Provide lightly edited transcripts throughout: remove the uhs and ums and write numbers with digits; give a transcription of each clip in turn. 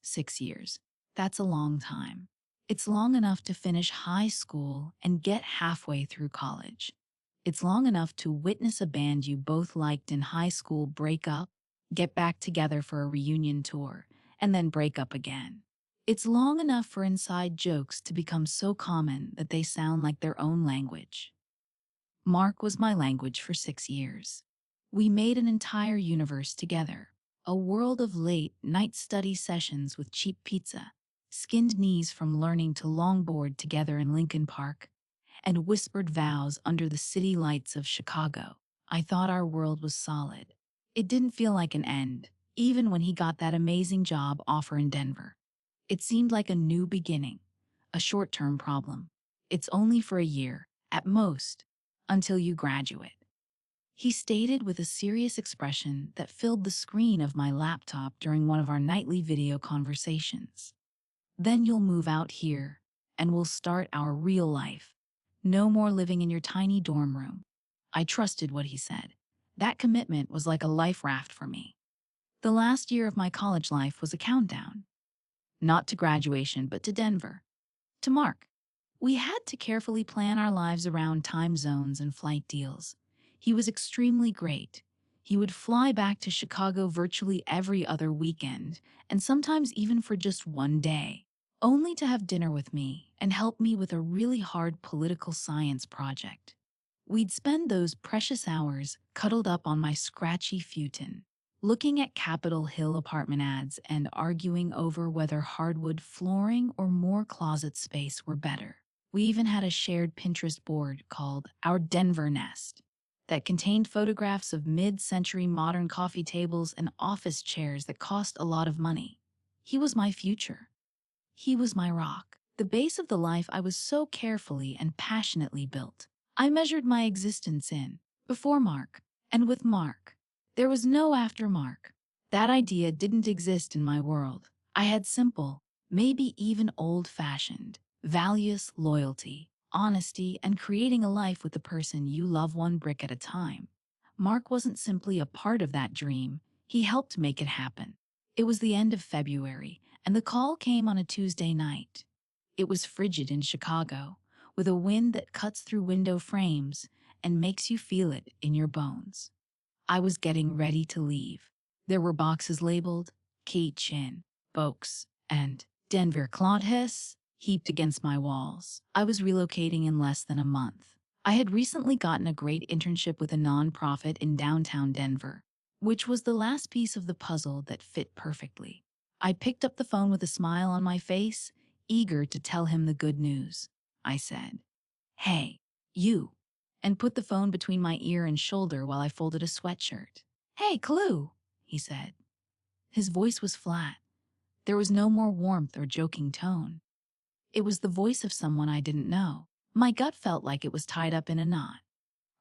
6 years. That's a long time. It's long enough to finish high school and get halfway through college. It's long enough to witness a band you both liked in high school break up, get back together for a reunion tour, and then break up again. It's long enough for inside jokes to become so common that they sound like their own language. Mark was my language for 6 years. We made an entire universe together, a world of late-night study sessions with cheap pizza, skinned knees from learning to longboard together in Lincoln Park, and whispered vows under the city lights of Chicago. I thought our world was solid. It didn't feel like an end, even when he got that amazing job offer in Denver. It seemed like a new beginning, a short-term problem. It's only for a year, at most, until you graduate. He stated with a serious expression that filled the screen of my laptop during one of our nightly video conversations. Then you'll move out here, and we'll start our real life. No more living in your tiny dorm room. I trusted what he said. That commitment was like a life raft for me. The last year of my college life was a countdown. Not to graduation, but to Denver. To Mark. We had to carefully plan our lives around time zones and flight deals. He was extremely great. He would fly back to Chicago virtually every other weekend, and sometimes even for just one day, only to have dinner with me and help me with a really hard political science project. We'd spend those precious hours cuddled up on my scratchy futon, looking at Capitol Hill apartment ads and arguing over whether hardwood flooring or more closet space were better. We even had a shared Pinterest board called Our Denver Nest that contained photographs of mid-century modern coffee tables and office chairs that cost a lot of money. He was my future. He was my rock, the base of the life I was so carefully and passionately built. I measured my existence in, before Mark, and with Mark. There was no after Mark. That idea didn't exist in my world. I had simple, maybe even old-fashioned, values, loyalty, honesty, and creating a life with the person you love one brick at a time. Mark wasn't simply a part of that dream, he helped make it happen. It was the end of February, and the call came on a Tuesday night. It was frigid in Chicago, with a wind that cuts through window frames and makes you feel it in your bones. I was getting ready to leave. There were boxes labeled Kitchen, Bokes, and Denver Clodhess heaped against my walls. I was relocating in less than a month. I had recently gotten a great internship with a nonprofit in downtown Denver, which was the last piece of the puzzle that fit perfectly. I picked up the phone with a smile on my face, eager to tell him the good news. I said, "Hey, you," and put the phone between my ear and shoulder while I folded a sweatshirt. "Hey, Clue," he said. His voice was flat. There was no more warmth or joking tone. It was the voice of someone I didn't know. My gut felt like it was tied up in a knot.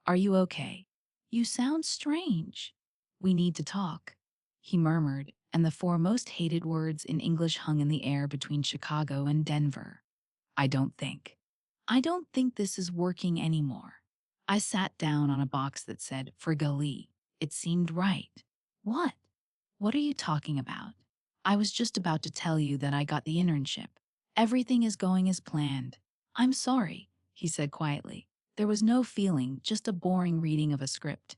"Are you okay? You sound strange. We need to talk," he murmured, and the four most hated words in English hung in the air between Chicago and Denver. I don't think. I don't think this is working anymore." I sat down on a box that said, "For Gali." It seemed right. "What? What are you talking about?" "I was just about to tell you that I got the internship. Everything is going as planned." "I'm sorry," he said quietly. There was no feeling, just a boring reading of a script.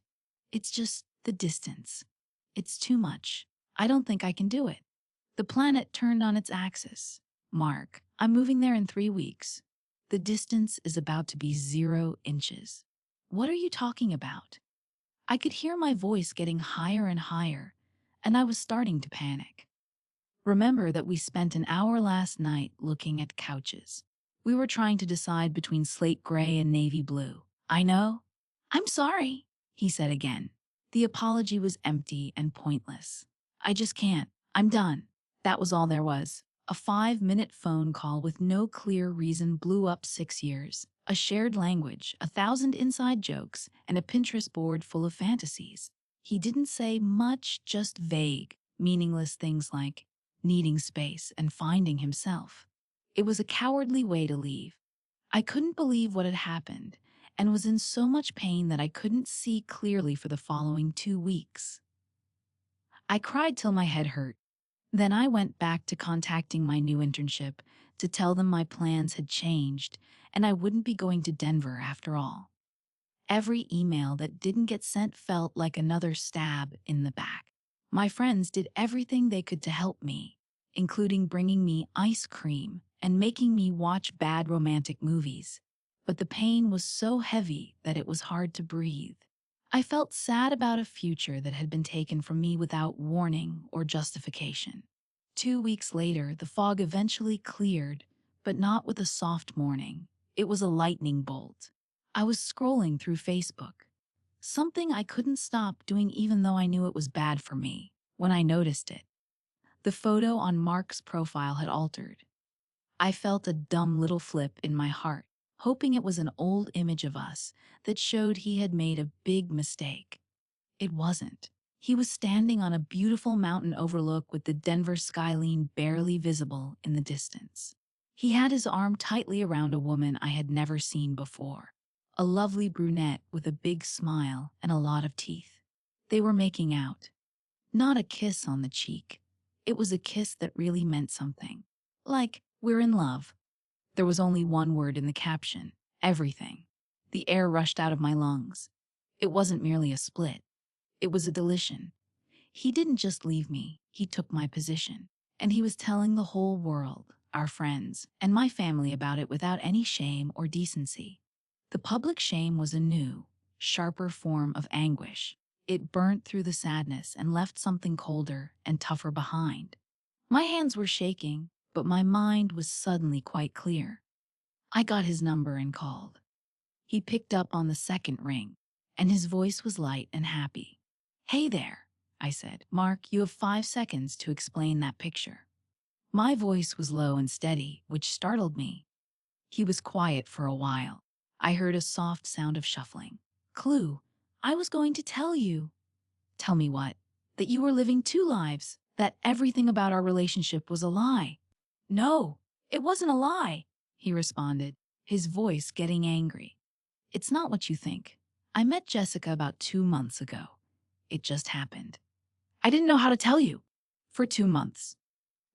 "It's just the distance. It's too much. I don't think I can do it." The planet turned on its axis. "Mark, I'm moving there in 3 weeks. The distance is about to be 0 inches. What are you talking about?" I could hear my voice getting higher and higher, and I was starting to panic. "Remember that we spent an hour last night looking at couches. We were trying to decide between slate gray and navy blue." "I know. I'm sorry," he said again. The apology was empty and pointless. "I just can't. I'm done." That was all there was. A 5-minute phone call with no clear reason blew up 6 years. A shared language, 1,000 inside jokes, and a Pinterest board full of fantasies. He didn't say much, just vague, meaningless things like needing space and finding himself. It was a cowardly way to leave. I couldn't believe what had happened, and was in so much pain that I couldn't see clearly for the following 2 weeks. I cried till my head hurt. Then I went back to contacting my new internship to tell them my plans had changed and I wouldn't be going to Denver after all. Every email that didn't get sent felt like another stab in the back. My friends did everything they could to help me, including bringing me ice cream and making me watch bad romantic movies. But the pain was so heavy that it was hard to breathe. I felt sad about a future that had been taken from me without warning or justification. 2 weeks later, the fog eventually cleared, but not with a soft morning. It was a lightning bolt. I was scrolling through Facebook, something I couldn't stop doing even though I knew it was bad for me, when I noticed it. The photo on Mark's profile had altered. I felt a dumb little flip in my heart, hoping it was an old image of us that showed he had made a big mistake. It wasn't. He was standing on a beautiful mountain overlook with the Denver skyline barely visible in the distance. He had his arm tightly around a woman I had never seen before, a lovely brunette with a big smile and a lot of teeth. They were making out. Not a kiss on the cheek. It was a kiss that really meant something. Like, we're in love. There was only one word in the caption: everything. The air rushed out of my lungs. It wasn't merely a split. It was a deletion. He didn't just leave me, he took my position. And he was telling the whole world, our friends, and my family about it without any shame or decency. The public shame was a new, sharper form of anguish. It burnt through the sadness and left something colder and tougher behind. My hands were shaking, but my mind was suddenly quite clear. I got his number and called. He picked up on the second ring, and his voice was light and happy. "Hey there," I said. "Mark, you have 5 seconds to explain that picture." My voice was low and steady, which startled me. He was quiet for a while. I heard a soft sound of shuffling. "Clue. I was going to tell you." "Tell me what?" "That you were living two lives. That everything about our relationship was a lie." "No, it wasn't a lie," he responded, his voice getting angry. "It's not what you think. I met Jessica about 2 months ago. It just happened. I didn't know how to tell you. For 2 months."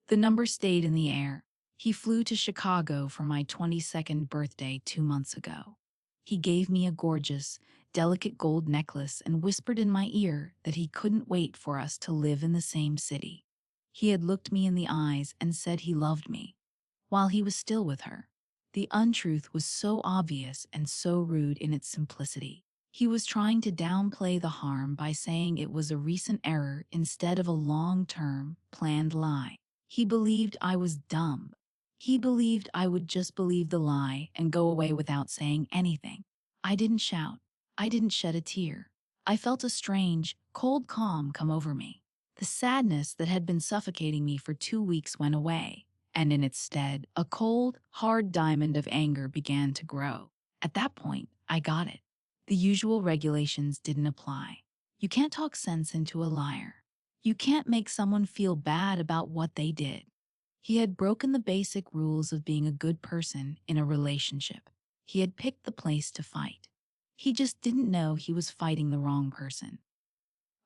The number stayed in the air. He flew to Chicago for my 22nd birthday 2 months ago. He gave me a gorgeous, delicate gold necklace and whispered in my ear that he couldn't wait for us to live in the same city. He had looked me in the eyes and said he loved me, while he was still with her. The untruth was so obvious and so rude in its simplicity. He was trying to downplay the harm by saying it was a recent error instead of a long-term, planned lie. He believed I was dumb. He believed I would just believe the lie and go away without saying anything. I didn't shout. I didn't shed a tear. I felt a strange, cold calm come over me. The sadness that had been suffocating me for 2 weeks went away, and in its stead, a cold, hard diamond of anger began to grow. At that point, I got it. The usual regulations didn't apply. You can't talk sense into a liar. You can't make someone feel bad about what they did. He had broken the basic rules of being a good person in a relationship. He had picked the place to fight. He just didn't know he was fighting the wrong person.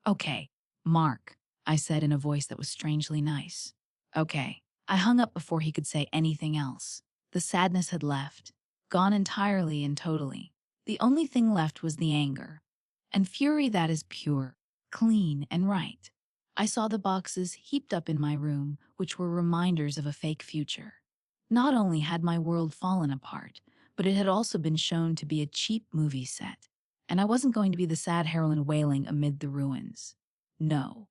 "Okay, Mark," I said in a voice that was strangely nice. "Okay." I hung up before he could say anything else. The sadness had left, gone entirely and totally. The only thing left was the anger, and fury that is pure, clean, and right. I saw the boxes heaped up in my room, which were reminders of a fake future. Not only had my world fallen apart, but it had also been shown to be a cheap movie set. And I wasn't going to be the sad heroine wailing amid the ruins. No,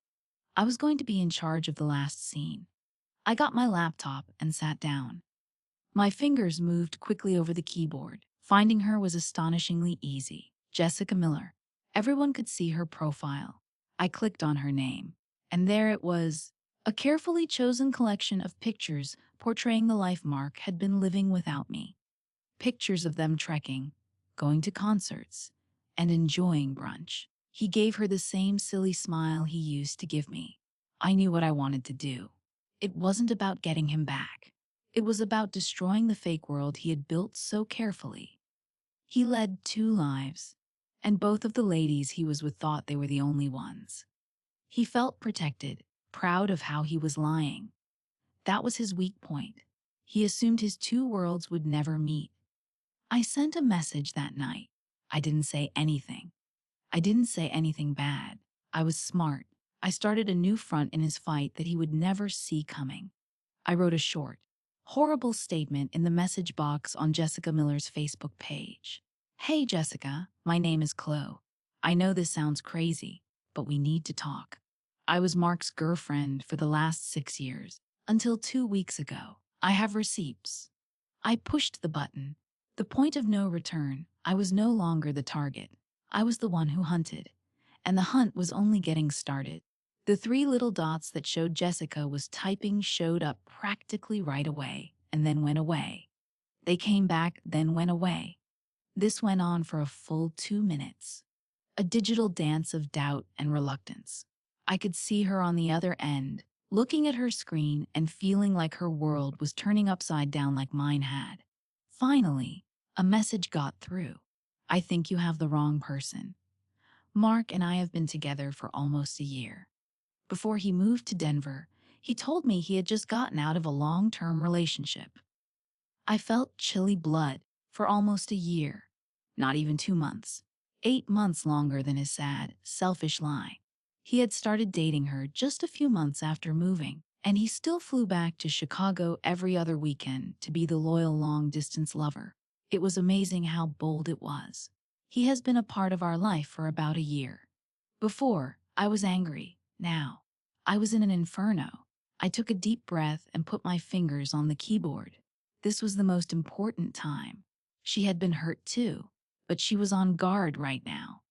I was going to be in charge of the last scene. I got my laptop and sat down. My fingers moved quickly over the keyboard. Finding her was astonishingly easy. Jessica Miller. Everyone could see her profile. I clicked on her name, and there it was, a carefully chosen collection of pictures portraying the life Mark had been living without me. Pictures of them trekking, going to concerts, and enjoying brunch. He gave her the same silly smile he used to give me. I knew what I wanted to do. It wasn't about getting him back. It was about destroying the fake world he had built so carefully. He led 2 lives, and both of the ladies he was with thought they were the only ones. He felt protected, proud of how he was lying. That was his weak point. He assumed his two worlds would never meet. I sent a message that night. I didn't say anything. I didn't say anything bad. I was smart. I started a new front in his fight that he would never see coming. I wrote a short, horrible statement in the message box on Jessica Miller's Facebook page. Hey Jessica, my name is Chloe. I know this sounds crazy, but we need to talk. I was Mark's girlfriend for the last 6 years, until 2 weeks ago. I have receipts. I pushed the button. The point of no return. I was no longer the target. I was the one who hunted. And the hunt was only getting started. The 3 little dots that showed Jessica was typing showed up practically right away, and then went away. They came back, then went away. This went on for a full 2 minutes. A digital dance of doubt and reluctance. I could see her on the other end, looking at her screen and feeling like her world was turning upside down like mine had. Finally, a message got through. I think you have the wrong person. Mark and I have been together for almost a year. Before he moved to Denver, he told me he had just gotten out of a long-term relationship. I felt chilly blood for almost a year, not even 2 months, 8 months longer than his sad, selfish lie. He had started dating her just a few months after moving, and he still flew back to Chicago every other weekend to be the loyal long-distance lover. It was amazing how bold it was. He has been a part of our life for about a year. Before, I was angry. Now, I was in an inferno. I took a deep breath and put my fingers on the keyboard. This was the most important time. She had been hurt too, but she was on guard right now.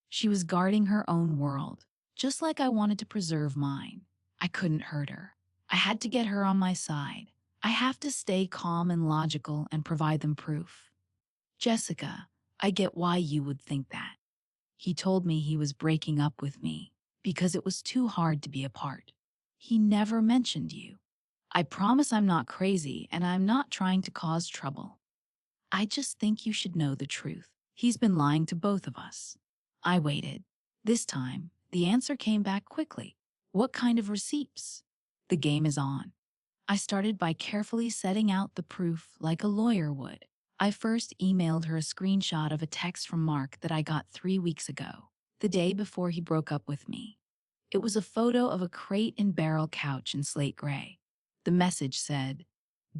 She was guarding her own world, just like I wanted to preserve mine. I couldn't hurt her. I had to get her on my side. I have to stay calm and logical and provide them proof. Jessica, I get why you would think that. He told me he was breaking up with me because it was too hard to be apart. He never mentioned you. I promise I'm not crazy and I'm not trying to cause trouble. I just think you should know the truth. He's been lying to both of us. I waited. This time, the answer came back quickly. What kind of receipts? The game is on. I started by carefully setting out the proof like a lawyer would. I first emailed her a screenshot of a text from Mark that I got 3 weeks ago, the day before he broke up with me. It was a photo of a crate and barrel couch in slate gray. The message said,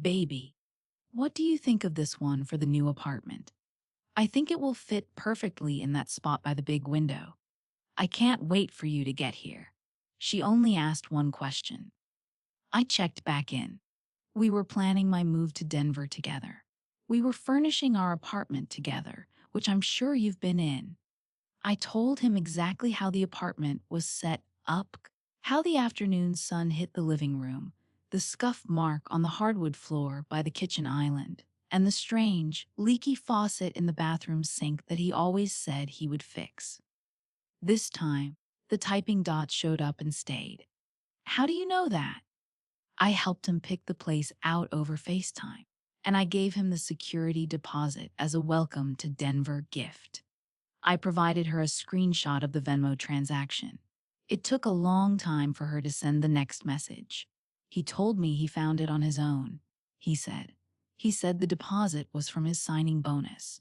"Baby, what do you think of this one for the new apartment? I think it will fit perfectly in that spot by the big window. I can't wait for you to get here." She only asked one question. I checked back in. We were planning my move to Denver together. We were furnishing our apartment together, which I'm sure you've been in. I told him exactly how the apartment was set up, how the afternoon sun hit the living room, the scuff mark on the hardwood floor by the kitchen island, and the strange, leaky faucet in the bathroom sink that he always said he would fix. This time, the typing dots showed up and stayed. How do you know that? I helped him pick the place out over FaceTime, and I gave him the security deposit as a welcome to Denver gift. I provided her a screenshot of the Venmo transaction. It took a long time for her to send the next message. He told me he found it on his own. He said the deposit was from his signing bonus.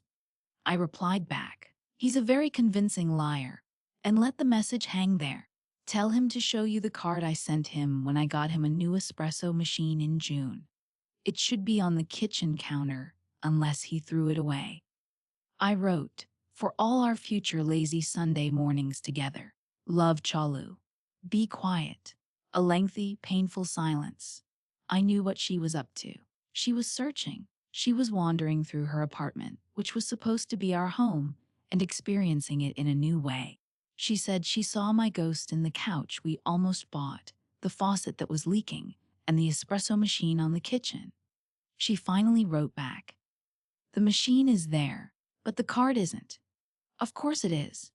I replied back, "He's a very convincing liar," and let the message hang there. Tell him to show you the card I sent him when I got him a new espresso machine in June. It should be on the kitchen counter, unless he threw it away. I wrote, "For all our future lazy Sunday mornings together. Love, Chalu." Be quiet. A lengthy, painful silence. I knew what she was up to. She was searching. She was wandering through her apartment, which was supposed to be our home, and experiencing it in a new way. She said she saw my ghost in the couch we almost bought, the faucet that was leaking, and the espresso machine on the kitchen. She finally wrote back, "The machine is there, but the card isn't." "Of course it is."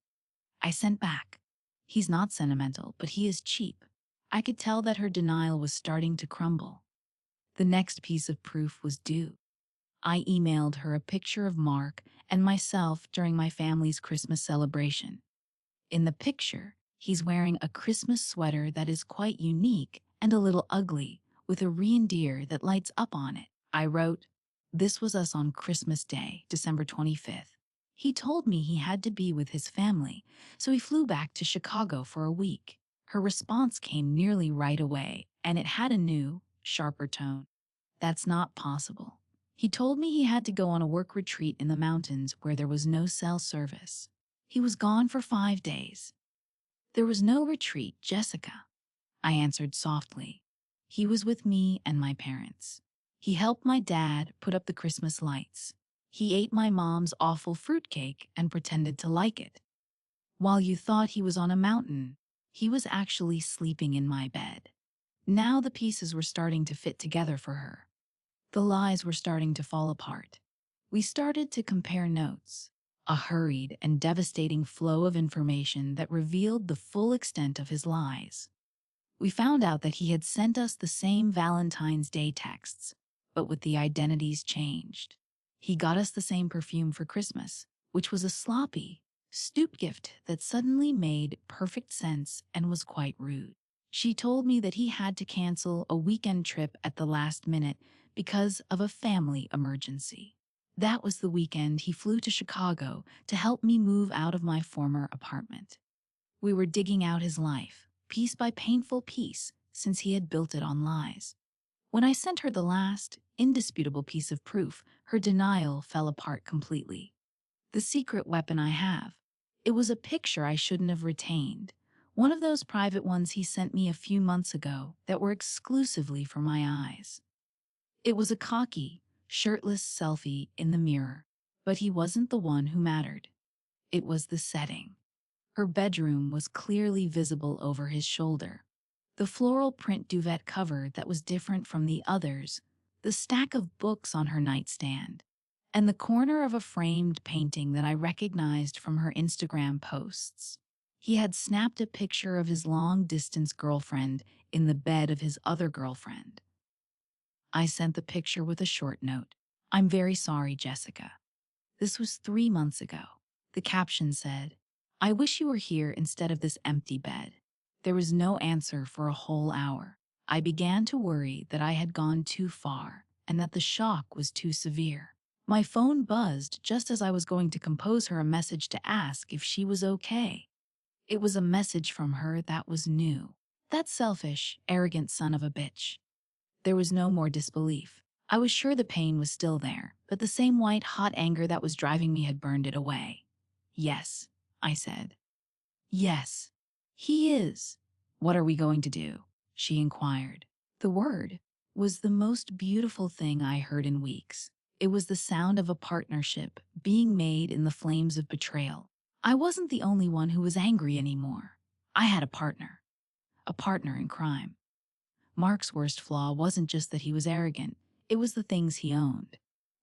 I sent back, "He's not sentimental, but he is cheap." I could tell that her denial was starting to crumble. The next piece of proof was due. I emailed her a picture of Mark and myself during my family's Christmas celebration. In the picture, He's wearing a Christmas sweater that is quite unique and a little ugly, with a reindeer that lights up on it. I wrote, "This was us on Christmas Day, December 25th. He told me he had to be with his family, so he flew back to Chicago for a week." Her response came nearly right away, and it had a new, sharper tone. "That's not possible. He told me he had to go on a work retreat in the mountains where there was no cell service. He was gone for 5 days." "There was no retreat, Jessica," I answered softly. "He was with me and my parents. He helped my dad put up the Christmas lights. He ate my mom's awful fruitcake and pretended to like it. While you thought he was on a mountain, he was actually sleeping in my bed." Now the pieces were starting to fit together for her. The lies were starting to fall apart. We started to compare notes, a hurried and devastating flow of information that revealed the full extent of his lies. We found out that he had sent us the same Valentine's Day texts, but with the identities changed. He got us the same perfume for Christmas, which was a sloppy, stooped gift that suddenly made perfect sense and was quite rude. She told me that he had to cancel a weekend trip at the last minute because of a family emergency. That was the weekend he flew to Chicago to help me move out of my former apartment. We were digging out his life, piece by painful piece, since he had built it on lies. When I sent her the last, indisputable piece of proof, her denial fell apart completely. "The secret weapon I have. It was a picture I shouldn't have retained. One of those private ones he sent me a few months ago that were exclusively for my eyes." It was a cocky, shirtless selfie in the mirror, but he wasn't the one who mattered. It was the setting. Her bedroom was clearly visible over his shoulder. The floral print duvet cover that was different from the others, the stack of books on her nightstand, and the corner of a framed painting that I recognized from her Instagram posts. He had snapped a picture of his long-distance girlfriend in the bed of his other girlfriend. I sent the picture with a short note. "I'm very sorry, Jessica. This was 3 months ago." The caption said, "I wish you were here instead of this empty bed." There was no answer for a whole hour. I began to worry that I had gone too far and that the shock was too severe. My phone buzzed just as I was going to compose her a message to ask if she was okay. It was a message from her that was new. "That selfish, arrogant son of a bitch." There was no more disbelief. I was sure the pain was still there, but the same white, hot anger that was driving me had burned it away. "Yes," I said. "Yes, he is." "What are we going to do?" she inquired. The word was the most beautiful thing I heard in weeks. It was the sound of a partnership being made in the flames of betrayal. I wasn't the only one who was angry anymore. I had a partner in crime. Mark's worst flaw wasn't just that he was arrogant, it was the things he owned.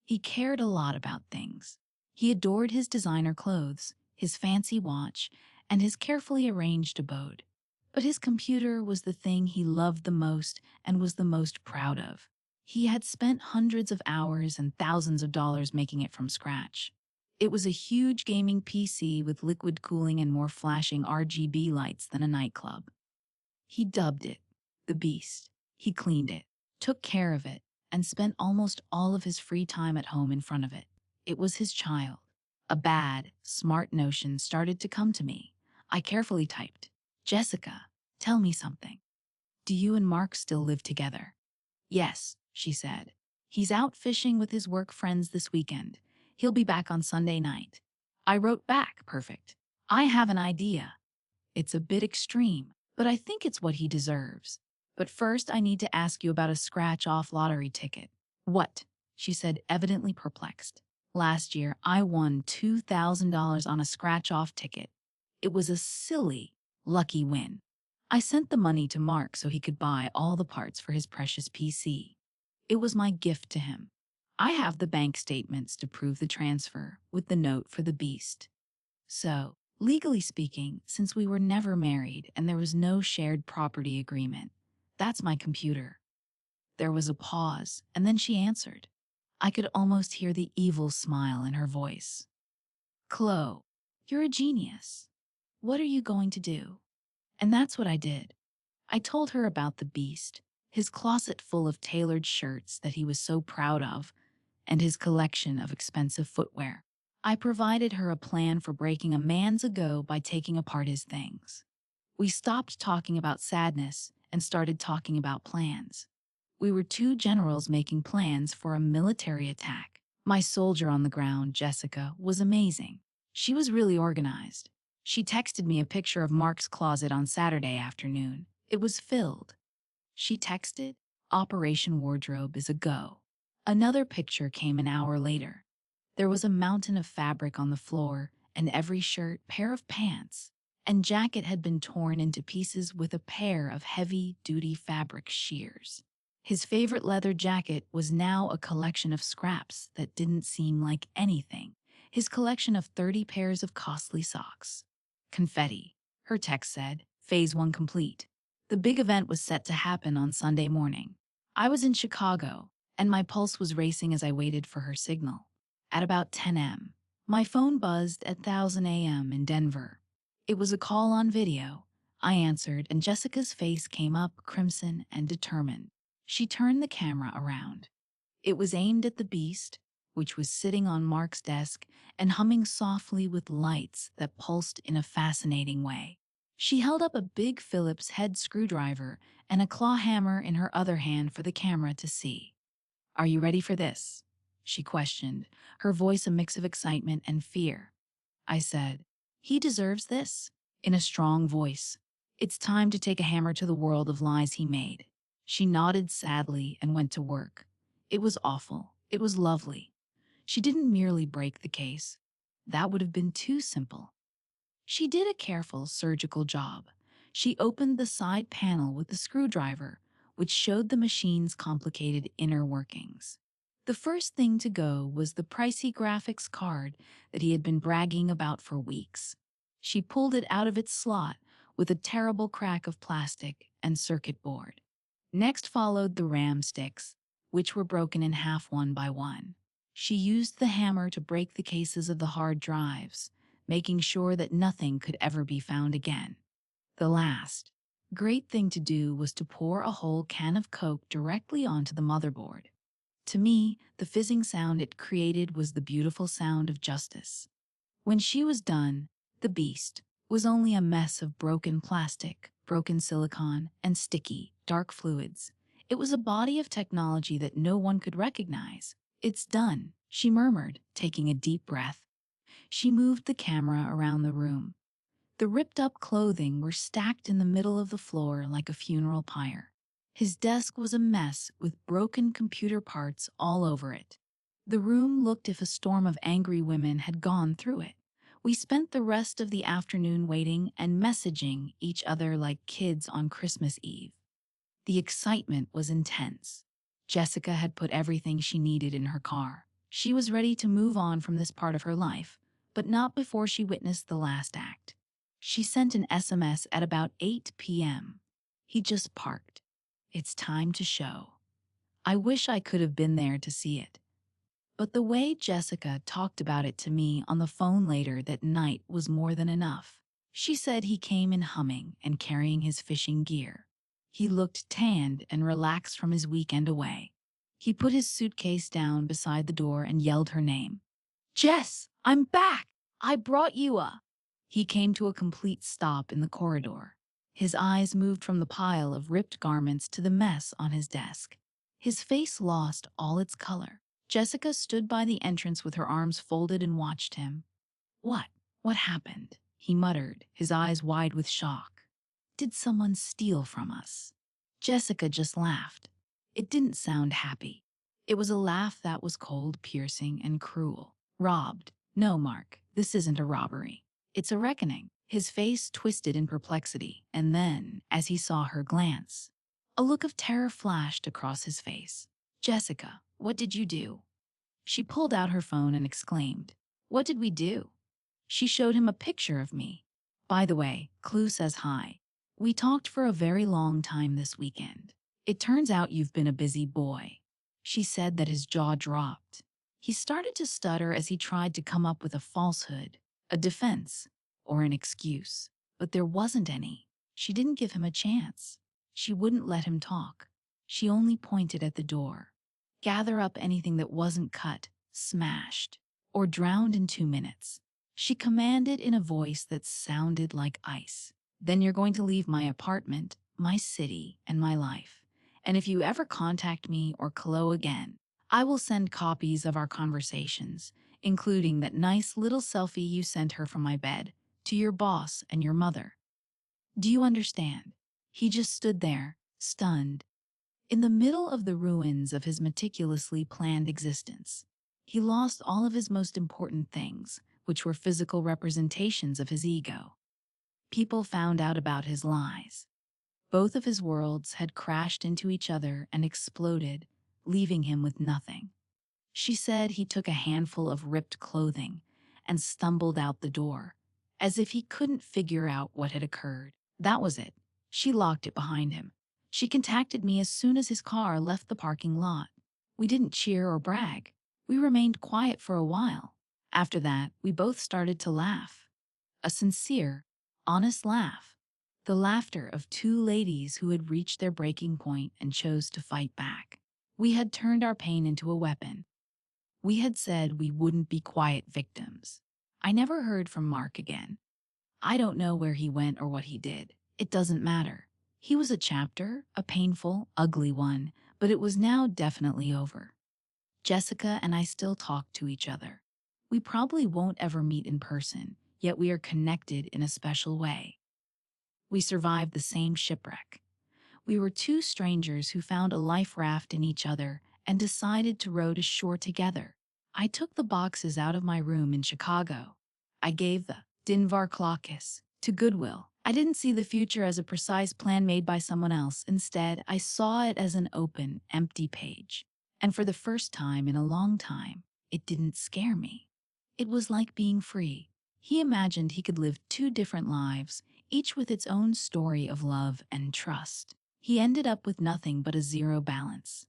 He cared a lot about things. He adored his designer clothes, his fancy watch, and his carefully arranged abode. But his computer was the thing he loved the most and was the most proud of. He had spent hundreds of hours and thousands of dollars making it from scratch. It was a huge gaming PC with liquid cooling and more flashing RGB lights than a nightclub. He dubbed it the Beast. He cleaned it, took care of it, and spent almost all of his free time at home in front of it. It was his child. A bad, smart notion started to come to me. I carefully typed, "Jessica, tell me something. Do you and Mark still live together?" "Yes," she said. "He's out fishing with his work friends this weekend. He'll be back on Sunday night." I wrote back, "Perfect. I have an idea. It's a bit extreme, but I think it's what he deserves. But first, I need to ask you about a scratch-off lottery ticket." "What?" she said, evidently perplexed. "Last year, I won $2,000 on a scratch-off ticket. It was a silly, lucky win. I sent the money to Mark so he could buy all the parts for his precious PC. It was my gift to him. I have the bank statements to prove the transfer with the note for the Beast. So, legally speaking, since we were never married and there was no shared property agreement, that's my computer." There was a pause, and then she answered. I could almost hear the evil smile in her voice. "Chloe, you're a genius. What are you going to do?" And that's what I did. I told her about the beast, his closet full of tailored shirts that he was so proud of, and his collection of expensive footwear. I provided her a plan for breaking a man's ego by taking apart his things. We stopped talking about sadness and started talking about plans. We were two generals making plans for a military attack. My soldier on the ground, Jessica, was amazing. She was really organized. She texted me a picture of Mark's closet on Saturday afternoon. It was filled. She texted, "Operation Wardrobe is a go." Another picture came an hour later. There was a mountain of fabric on the floor, and every shirt, pair of pants, and jacket had been torn into pieces with a pair of heavy-duty fabric shears. His favorite leather jacket was now a collection of scraps that didn't seem like anything. His collection of 30 pairs of costly socks. Confetti, her text said, phase 1 complete. The big event was set to happen on Sunday morning. I was in Chicago, and my pulse was racing as I waited for her signal. At about 10 a.m., my phone buzzed at 1000 a.m. in Denver. It was a call on video. I answered, and Jessica's face came up crimson and determined. She turned the camera around. It was aimed at the beast, which was sitting on Mark's desk and humming softly with lights that pulsed in a fascinating way. She held up a big Phillips head screwdriver and a claw hammer in her other hand for the camera to see. "Are you ready for this?" she questioned, her voice a mix of excitement and fear. I said, "He deserves this," in a strong voice. "It's time to take a hammer to the world of lies he made." She nodded sadly and went to work. It was awful. It was lovely. She didn't merely break the case. That would have been too simple. She did a careful surgical job. She opened the side panel with the screwdriver, which showed the machine's complicated inner workings. The first thing to go was the pricey graphics card that he had been bragging about for weeks. She pulled it out of its slot with a terrible crack of plastic and circuit board. Next followed the RAM sticks, which were broken in half one by one. She used the hammer to break the cases of the hard drives, making sure that nothing could ever be found again. The last great thing to do was to pour a whole can of Coke directly onto the motherboard. To me, the fizzing sound it created was the beautiful sound of justice. When she was done, the beast was only a mess of broken plastic, broken silicon, and sticky, dark fluids. It was a body of technology that no one could recognize. "It's done," she murmured, taking a deep breath. She moved the camera around the room. The ripped-up clothing were stacked in the middle of the floor like a funeral pyre. His desk was a mess with broken computer parts all over it. The room looked as if a storm of angry women had gone through it. We spent the rest of the afternoon waiting and messaging each other like kids on Christmas Eve. The excitement was intense. Jessica had put everything she needed in her car. She was ready to move on from this part of her life, but not before she witnessed the last act. She sent an SMS at about 8 p.m. He just parked. "It's time to show." I wish I could have been there to see it. But the way Jessica talked about it to me on the phone later that night was more than enough. She said he came in humming and carrying his fishing gear. He looked tanned and relaxed from his weekend away. He put his suitcase down beside the door and yelled her name. "Jess, I'm back! I brought you a..." He came to a complete stop in the corridor. His eyes moved from the pile of ripped garments to the mess on his desk. His face lost all its color. Jessica stood by the entrance with her arms folded and watched him. "What? What happened?" he muttered, his eyes wide with shock. "Did someone steal from us?" Jessica just laughed. It didn't sound happy. It was a laugh that was cold, piercing, and cruel. "Robbed? No, Mark, this isn't a robbery. It's a reckoning." His face twisted in perplexity, and then, as he saw her glance, a look of terror flashed across his face. "Jessica, what did you do?" She pulled out her phone and exclaimed, "What did we do?" She showed him a picture of me. "By the way, Clue says hi. We talked for a very long time this weekend. It turns out you've been a busy boy." She said that his jaw dropped. He started to stutter as he tried to come up with a falsehood, a defense, or an excuse. But there wasn't any. She didn't give him a chance. She wouldn't let him talk. She only pointed at the door. Gather up anything that wasn't cut, smashed, or drowned in 2 minutes. She commanded in a voice that sounded like ice. Then you're going to leave my apartment, my city, and my life. And if you ever contact me or Chloe again, I will send copies of our conversations, including that nice little selfie you sent her from my bed, to your boss and your mother. Do you understand? He just stood there, stunned, in the middle of the ruins of his meticulously planned existence. He lost all of his most important things, which were physical representations of his ego. People found out about his lies. Both of his worlds had crashed into each other and exploded, leaving him with nothing. She said he took a handful of ripped clothing and stumbled out the door, as if he couldn't figure out what had occurred. That was it. She locked it behind him. She contacted me as soon as his car left the parking lot. We didn't cheer or brag. We remained quiet for a while. After that, we both started to laugh. A sincere, honest laugh. The laughter of two ladies who had reached their breaking point and chose to fight back. We had turned our pain into a weapon. We had said we wouldn't be quiet victims. I never heard from Mark again. I don't know where he went or what he did. It doesn't matter. He was a chapter, a painful, ugly one, but it was now definitely over. Jessica and I still talk to each other. We probably won't ever meet in person, yet we are connected in a special way. We survived the same shipwreck. We were two strangers who found a life raft in each other and decided to row to shore together. I took the boxes out of my room in Chicago. I gave the Dinvar Clockis to Goodwill. I didn't see the future as a precise plan made by someone else. Instead, I saw it as an open, empty page. And for the first time in a long time, it didn't scare me. It was like being free. He imagined he could live two different lives, each with its own story of love and trust. He ended up with nothing but a zero balance.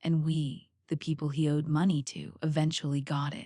And we, the people he owed money to, eventually got it.